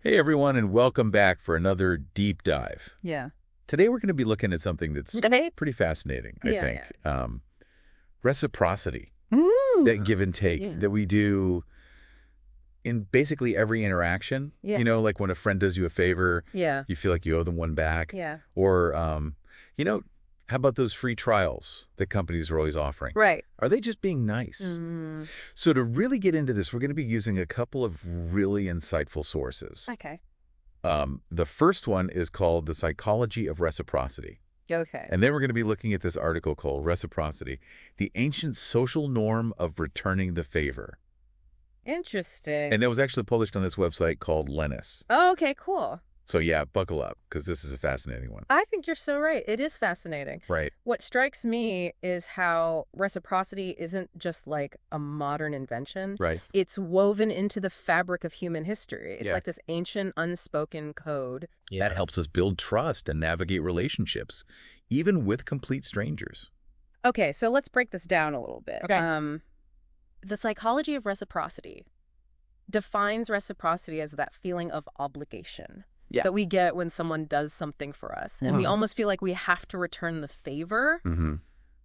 Hey everyone, and welcome back for another deep dive. Yeah. Today we're going to be looking at something that's Debate? pretty fascinating, I Yeah, think. yeah. Reciprocity, Ooh. that give and take Yeah. that we do in basically every interaction. Yeah. Like when a friend does you a favor, Yeah. you feel like you owe them one back. Yeah. Or, you know, how about those free trials that companies are always offering? Right. Are they just being nice? Mm. So to really get into this, we're going to be using a couple of really insightful sources. Okay. The first one is called The Psychology of Reciprocity. Okay. And then we're going to be looking at this article called Reciprocity, the Ancient Social Norm of Returning the Favor. Interesting. And that was actually published on this website called Lennis. Oh, okay, cool. So yeah, buckle up, because this is a fascinating one. I think you're so right. It is fascinating. Right. What strikes me is how reciprocity isn't just like a modern invention. Right. It's woven into the fabric of human history. It's Yeah. like this ancient unspoken code. That helps us build trust and navigate relationships, even with complete strangers. Okay, so let's break this down a little bit. Okay. The psychology of reciprocity defines reciprocity as that feeling of obligation that we get when someone does something for us. And we almost feel like we have to return the favor. Mm-hmm.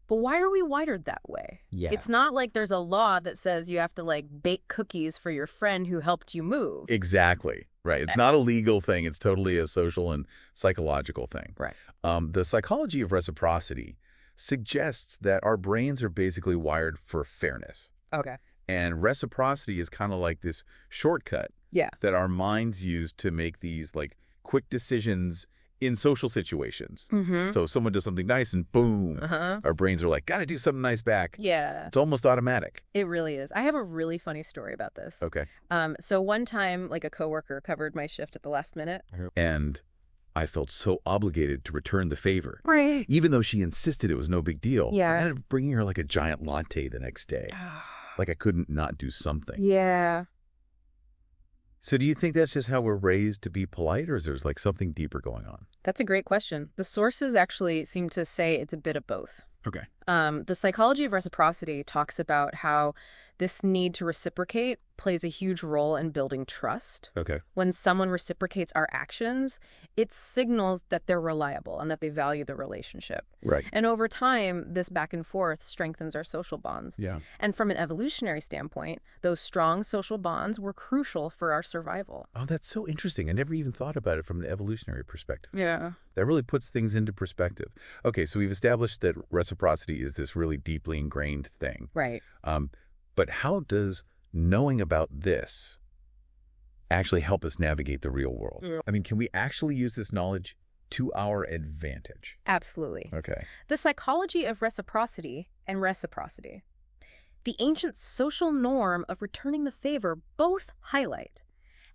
But why are we wired that way? Yeah. It's not like there's a law that says you have to like bake cookies for your friend who helped you move. Exactly. Right. It's not a legal thing. It's totally a social and psychological thing. Right. The psychology of reciprocity suggests that our brains are basically wired for fairness. Okay. And reciprocity is kind of like this shortcut Yeah. that our minds use to make these like quick decisions in social situations. Mm-hmm. So if someone does something nice and boom, our brains are like, gotta do something nice back. Yeah. It's almost automatic. It really is. I have a really funny story about this. Okay. So one time, like a coworker covered my shift at the last minute. And I felt so obligated to return the favor. Right. Even though she insisted it was no big deal. Yeah. I ended up bringing her like a giant latte the next day. Like I couldn't not do something. Yeah. So do you think that's just how we're raised to be polite, or is there like something deeper going on? That's a great question. The sources actually seem to say it's a bit of both. Okay. The psychology of reciprocity talks about how this need to reciprocate plays a huge role in building trust. Okay. When someone reciprocates our actions, it signals that they're reliable and that they value the relationship. Right. And over time, this back and forth strengthens our social bonds. Yeah. And from an evolutionary standpoint, those strong social bonds were crucial for our survival. Oh, that's so interesting. I never even thought about it from an evolutionary perspective. Yeah. That really puts things into perspective. Okay, so we've established that reciprocity is this really deeply ingrained thing. Right. But how does knowing about this actually help us navigate the real world? Mm. I mean, can we actually use this knowledge to our advantage? Absolutely. Okay. The psychology of reciprocity and reciprocity. The ancient social norm of returning the favor both highlight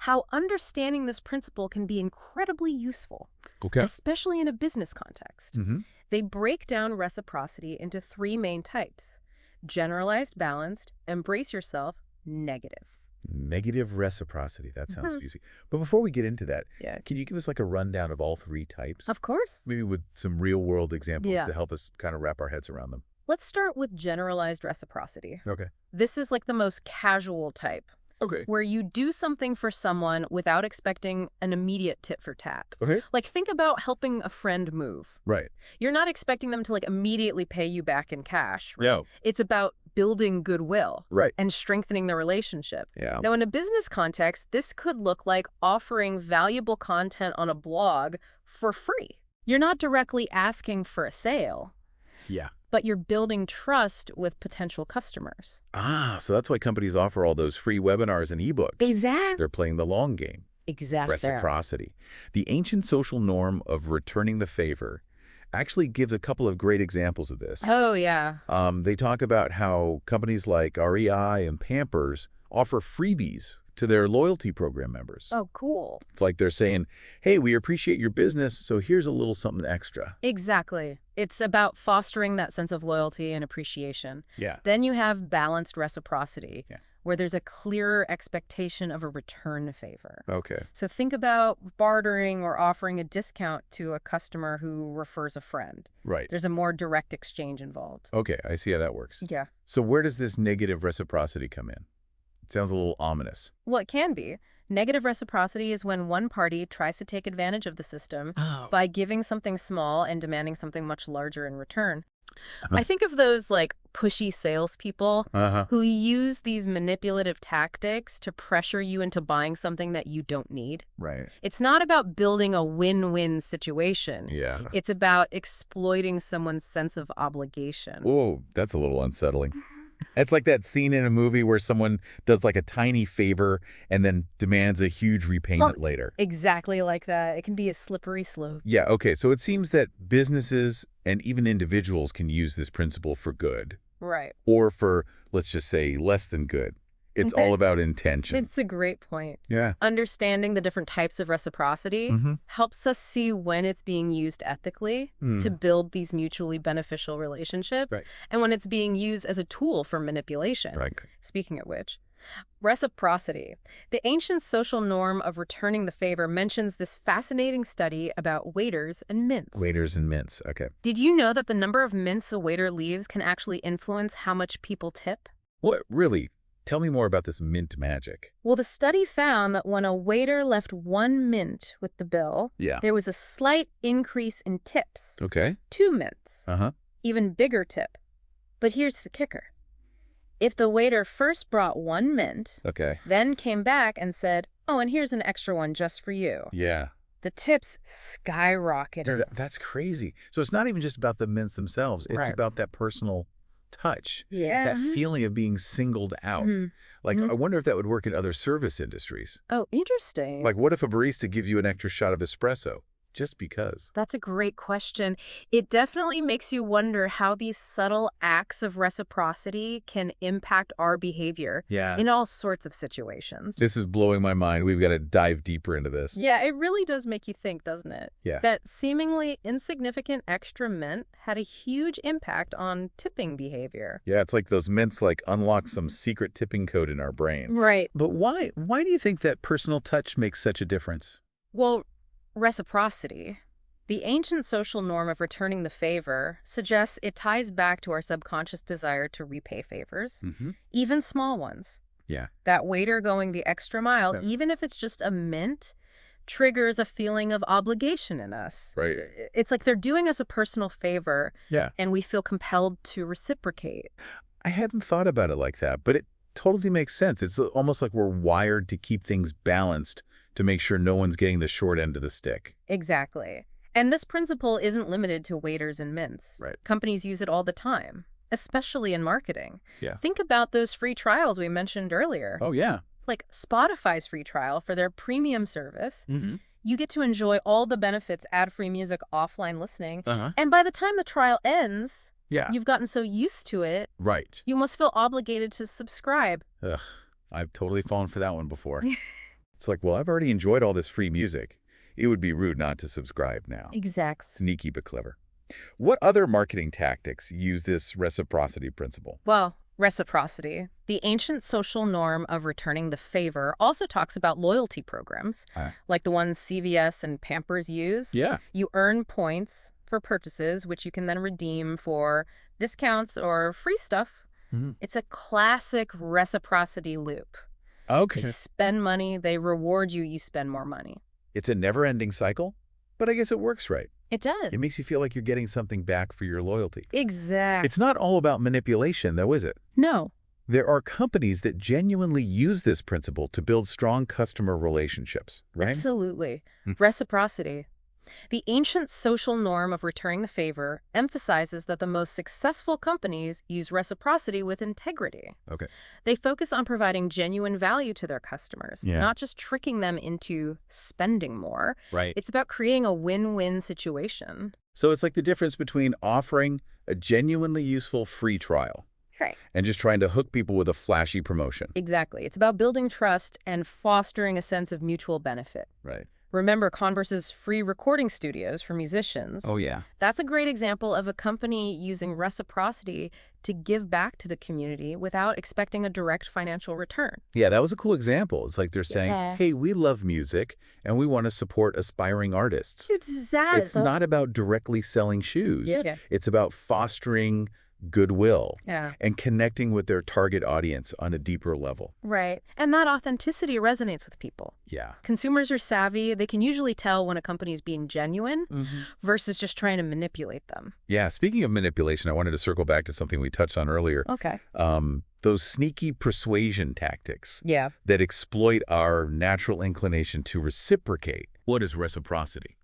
how understanding this principle can be incredibly useful, Okay. especially in a business context. Mm-hmm. They break down reciprocity into three main types: generalized, balanced, embrace yourself, negative. Negative reciprocity. That sounds juicy. But before we get into that, Yeah. can you give us like a rundown of all three types? Of course. Maybe with some real world examples Yeah. to help us kind of wrap our heads around them. Let's start with generalized reciprocity. Okay. This is like the most casual type, Okay. where you do something for someone without expecting an immediate tit for tat. Okay. Like, think about helping a friend move. Right. You're not expecting them to like immediately pay you back in cash. Right? No. It's about building goodwill Right. and strengthening the relationship. Yeah. Now, in a business context, this could look like offering valuable content on a blog for free. You're not directly asking for a sale, Yeah. but you're building trust with potential customers. So that's why companies offer all those free webinars and ebooks. Exactly. They're playing the long game. Exactly. Reciprocity. The ancient social norm of returning the favor actually gives a couple of great examples of this. Oh, yeah. They talk about how companies like REI and Pampers offer freebies to their loyalty program members. Oh, cool. It's like they're saying, hey, we appreciate your business, so here's a little something extra. Exactly. It's about fostering that sense of loyalty and appreciation. Yeah. Then you have balanced reciprocity, Yeah. where there's a clearer expectation of a return favor. Okay. So think about bartering or offering a discount to a customer who refers a friend. Right. There's a more direct exchange involved. Okay, I see how that works. Yeah. So where does this negative reciprocity come in? It sounds a little ominous. Well, it can be. Negative reciprocity is when one party tries to take advantage of the system Oh. by giving something small and demanding something much larger in return. I think of those like pushy salespeople Uh-huh. who use these manipulative tactics to pressure you into buying something that you don't need. Right. It's not about building a win-win situation. Yeah. It's about exploiting someone's sense of obligation. Whoa, that's a little unsettling. It's like that scene in a movie where someone does like a tiny favor and then demands a huge repayment later. Exactly like that. It can be a slippery slope. Yeah, okay, so it seems that businesses and even individuals can use this principle for good Right. or for, let's just say, less than good. It's Okay. all about intention. It's a great point. Yeah. Understanding the different types of reciprocity helps us see when it's being used ethically to build these mutually beneficial relationships Right. and when it's being used as a tool for manipulation. Right. Speaking of which, reciprocity, the ancient social norm of returning the favor, mentions this fascinating study about waiters and mints. Waiters and mints. Okay. Did you know that the number of mints a waiter leaves can actually influence how much people tip? What, really? Tell me more about this mint magic. Well, the study found that when a waiter left 1 mint with the bill, Yeah. there was a slight increase in tips. Okay. 2 mints. Uh-huh. Even bigger tip. But here's the kicker. If the waiter first brought 1 mint, Okay. then came back and said, "Oh, and here's an extra one just for you," Yeah. the tips skyrocketed. That's crazy. So it's not even just about the mints themselves. It's Right. about that personal touch. Yeah. That feeling of being singled out. Mhm. Like, Mhm. I wonder if that would work in other service industries. Oh, interesting. Like, what if a barista gives you an extra shot of espresso just because? That's a great question. It definitely makes you wonder how these subtle acts of reciprocity can impact our behavior Yeah. in all sorts of situations. This is blowing my mind. We've got to dive deeper into this. Yeah, it really does make you think, doesn't it? Yeah. That seemingly insignificant extra mint had a huge impact on tipping behavior. Yeah, it's like those mints like unlock some secret tipping code in our brains. Right. But why do you think that personal touch makes such a difference? Well, reciprocity, the ancient social norm of returning the favor, suggests it ties back to our subconscious desire to repay favors, Mm-hmm. even small ones. Yeah. That waiter going the extra mile, Yeah. even if it's just a mint, triggers a feeling of obligation in us. Right. It's like they're doing us a personal favor, Yeah. and we feel compelled to reciprocate. I hadn't thought about it like that, but it totally makes sense. It's almost like we're wired to keep things balanced to make sure no one's getting the short end of the stick. Exactly. And this principle isn't limited to waiters and mints. Right. Companies use it all the time, especially in marketing. Yeah. Think about those free trials we mentioned earlier. Oh, yeah. Like Spotify's free trial for their premium service. Mm-hmm. You get to enjoy all the benefits, ad-free music, offline listening. Uh-huh. And by the time the trial ends, Yeah. you've gotten so used to it, Right. you must feel obligated to subscribe. Ugh. I've totally fallen for that one before. It's like, well, I've already enjoyed all this free music. It would be rude not to subscribe now. Exact. Sneaky but clever. What other marketing tactics use this reciprocity principle? Well, reciprocity, the ancient social norm of returning the favor, also talks about loyalty programs, like the ones CVS and Pampers use. Yeah. You earn points for purchases, which you can then redeem for discounts or free stuff. Mhm. It's a classic reciprocity loop. Okay. You spend money, they reward you, you spend more money. It's a never-ending cycle, but I guess it works right. It does. It makes you feel like you're getting something back for your loyalty. Exactly. It's not all about manipulation, though, is it? No. There are companies that genuinely use this principle to build strong customer relationships, right? Absolutely. Mm. Reciprocity. The ancient social norm of returning the favor emphasizes that the most successful companies use reciprocity with integrity. Okay. They focus on providing genuine value to their customers, Yeah. not just tricking them into spending more. Right. It's about creating a win-win situation. So it's like the difference between offering a genuinely useful free trial Right. and just trying to hook people with a flashy promotion. Exactly. It's about building trust and fostering a sense of mutual benefit. Right. Remember Converse's free recording studios for musicians? Oh, yeah. That's a great example of a company using reciprocity to give back to the community without expecting a direct financial return. Yeah, that was a cool example. It's like they're saying, Yeah. hey, we love music and we want to support aspiring artists. Exactly. It's not about directly selling shoes. Yeah. It's about fostering goodwill, Yeah. and connecting with their target audience on a deeper level. Right. And that authenticity resonates with people. Yeah. Consumers are savvy. They can usually tell when a company's being genuine versus just trying to manipulate them. Yeah, speaking of manipulation, I wanted to circle back to something we touched on earlier. Okay. Those sneaky persuasion tactics Yeah. that exploit our natural inclination to reciprocate. What is reciprocity?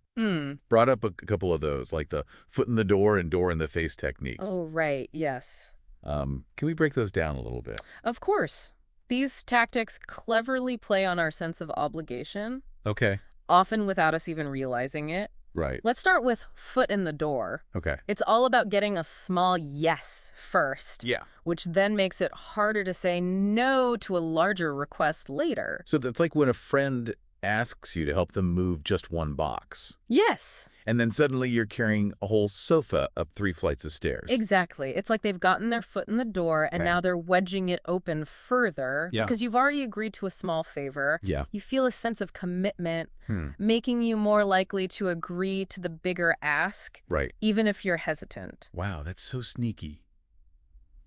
Brought up a couple of those, like the foot in the door and door in the face techniques. Oh, right. Yes. Can we break those down a little bit? Of course. These tactics cleverly play on our sense of obligation, Okay. often without us even realizing it. Right. Let's start with foot in the door. Okay. It's all about getting a small yes first, Yeah. which then makes it harder to say no to a larger request later. So that's like when a friend asks you to help them move just one box, Yes, and then suddenly you're carrying a whole sofa up 3 flights of stairs. exactly. It's like they've gotten their foot in the door and Right. now they're wedging it open further Yeah. because you've already agreed to a small favor. Yeah. You feel a sense of commitment, making you more likely to agree to the bigger ask, Right. even if you're hesitant. Wow, that's so sneaky.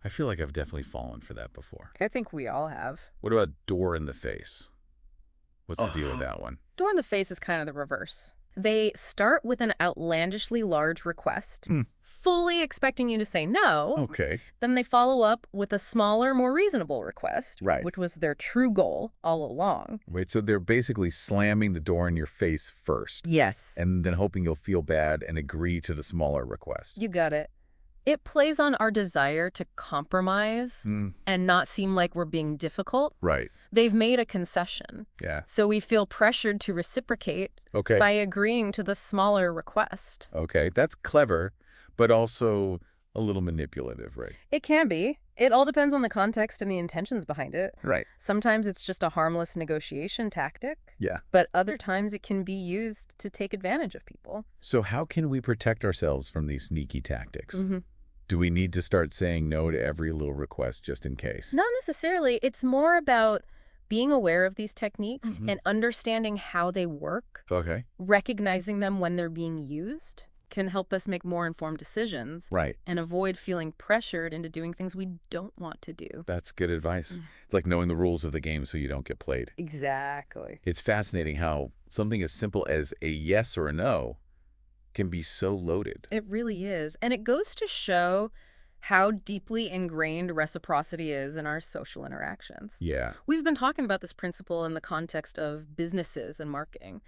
I feel like I've definitely fallen for that before. I think we all have. What about door in the face? What's the deal with that one? Door in the face is kind of the reverse. They start with an outlandishly large request, fully expecting you to say no. Okay. Then they follow up with a smaller, more reasonable request, Right. which was their true goal all along. Wait, so they're basically slamming the door in your face first, Yes. and then hoping you'll feel bad and agree to the smaller request. You got it. It plays on our desire to compromise and not seem like we're being difficult. Right. They've made a concession, Yeah. so we feel pressured to reciprocate Okay. by agreeing to the smaller request. Okay. That's clever, but also a little manipulative, right? It can be. It all depends on the context and the intentions behind it. Right. Sometimes it's just a harmless negotiation tactic, Yeah. but other times it can be used to take advantage of people. So how can we protect ourselves from these sneaky tactics? Mm-hmm. Do we need to start saying no to every little request just in case? Not necessarily. It's more about being aware of these techniques and understanding how they work, Okay. recognizing them when they're being used, can help us make more informed decisions Right. and avoid feeling pressured into doing things we don't want to do. That's good advice. It's like knowing the rules of the game so you don't get played. Exactly. It's fascinating how something as simple as a yes or a no can be so loaded. It really is. And it goes to show how deeply ingrained reciprocity is in our social interactions. Yeah. We've been talking about this principle in the context of businesses and marketing.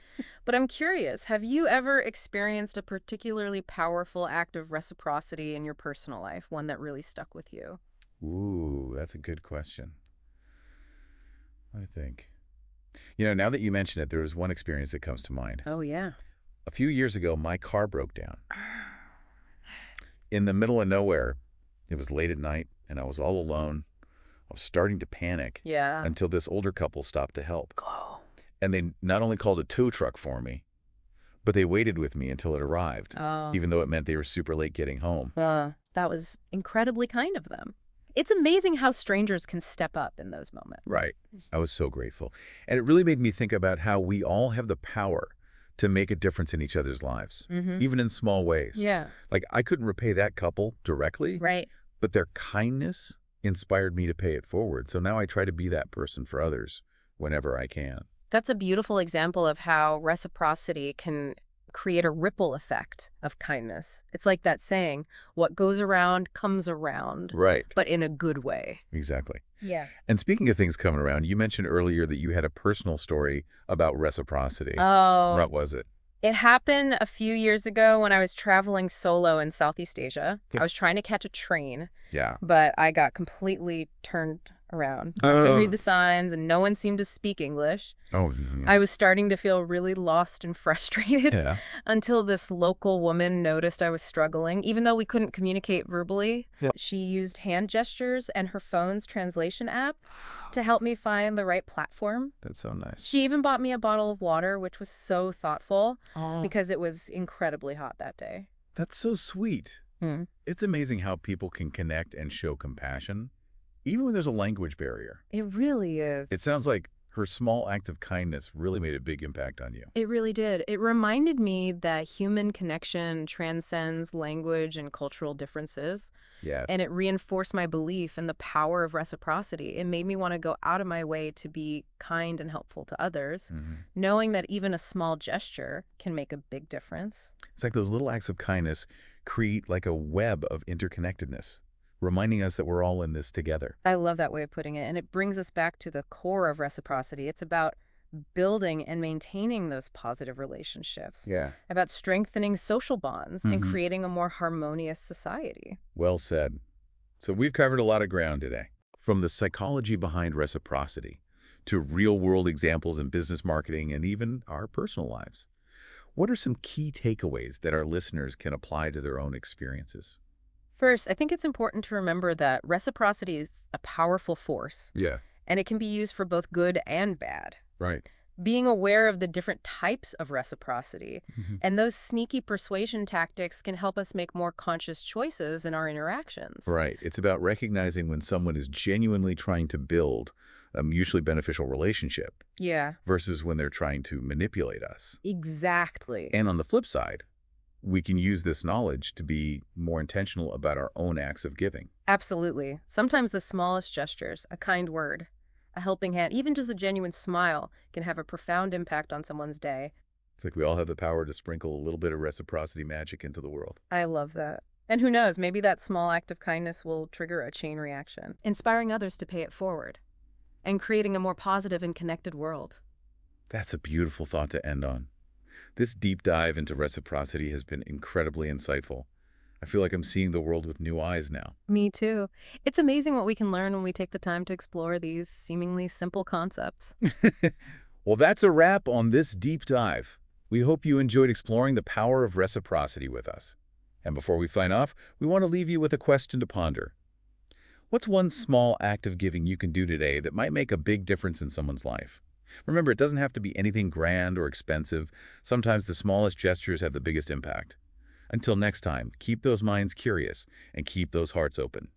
But I'm curious, have you ever experienced a particularly powerful act of reciprocity in your personal life, one that really stuck with you? Ooh, that's a good question. I think. You know, now that you mention it, there was one experience that comes to mind. Oh, yeah. A few years ago, my car broke down. In the middle of nowhere, it was late at night, and I was all alone. I was starting to panic Yeah. until this older couple stopped to help. Oh. And they not only called a tow truck for me, but they waited with me until it arrived, Oh. even though it meant they were super late getting home. That was incredibly kind of them. It's amazing how strangers can step up in those moments. Right. I was so grateful. And it really made me think about how we all have the power to make a difference in each other's lives, even in small ways. Yeah. Like, I couldn't repay that couple directly, Right. but their kindness inspired me to pay it forward. So now I try to be that person for others whenever I can. That's a beautiful example of how reciprocity can create a ripple effect of kindness. It's like that saying, what goes around comes around, Right. but in a good way. Exactly. Yeah. And speaking of things coming around, you mentioned earlier that you had a personal story about reciprocity. Oh, What was it? it happened a few years ago when I was traveling solo in Southeast Asia. I was trying to catch a train, Yeah. but I got completely turned around. I couldn't read the signs and no one seemed to speak English. Oh, I was starting to feel really lost and frustrated yeah. until this local woman noticed I was struggling. Even though we couldn't communicate verbally, Yeah. she used hand gestures and her phone's translation app to help me find the right platform. That's so nice. She even bought me a bottle of water, which was so thoughtful because it was incredibly hot that day. That's so sweet. Hmm. It's amazing how people can connect and show compassion, even when there's a language barrier. It really is. It sounds like Her small act of kindness really made a big impact on you. It really did. It reminded me that human connection transcends language and cultural differences, Yeah. and it reinforced my belief in the power of reciprocity. It made me want to go out of my way to be kind and helpful to others, knowing that even a small gesture can make a big difference. It's like those little acts of kindness create like a web of interconnectedness, reminding us that we're all in this together. I love that way of putting it, and it brings us back to the core of reciprocity. It's about building and maintaining those positive relationships, Yeah. about strengthening social bonds and creating a more harmonious society. Well said. So we've covered a lot of ground today. From the psychology behind reciprocity to real-world examples in business marketing and even our personal lives. What are some key takeaways that our listeners can apply to their own experiences? First, I think it's important to remember that reciprocity is a powerful force, Yeah. and it can be used for both good and bad. Right. Being aware of the different types of reciprocity and those sneaky persuasion tactics can help us make more conscious choices in our interactions. Right. It's about recognizing when someone is genuinely trying to build a mutually beneficial relationship Yeah, versus when they're trying to manipulate us. exactly. And on the flip side, we can use this knowledge to be more intentional about our own acts of giving. Absolutely. Sometimes the smallest gestures, a kind word, a helping hand, even just a genuine smile can have a profound impact on someone's day. It's like we all have the power to sprinkle a little bit of reciprocity magic into the world. I love that. And who knows, maybe that small act of kindness will trigger a chain reaction, inspiring others to pay it forward and creating a more positive and connected world. That's a beautiful thought to end on. This deep dive into reciprocity has been incredibly insightful. I feel like I'm seeing the world with new eyes now. Me too. It's amazing what we can learn when we take the time to explore these seemingly simple concepts. Well, that's a wrap on this deep dive. We hope you enjoyed exploring the power of reciprocity with us. And before we sign off, we want to leave you with a question to ponder. What's one small act of giving you can do today that might make a big difference in someone's life? Remember, it doesn't have to be anything grand or expensive. Sometimes the smallest gestures have the biggest impact. Until next time, keep those minds curious and keep those hearts open.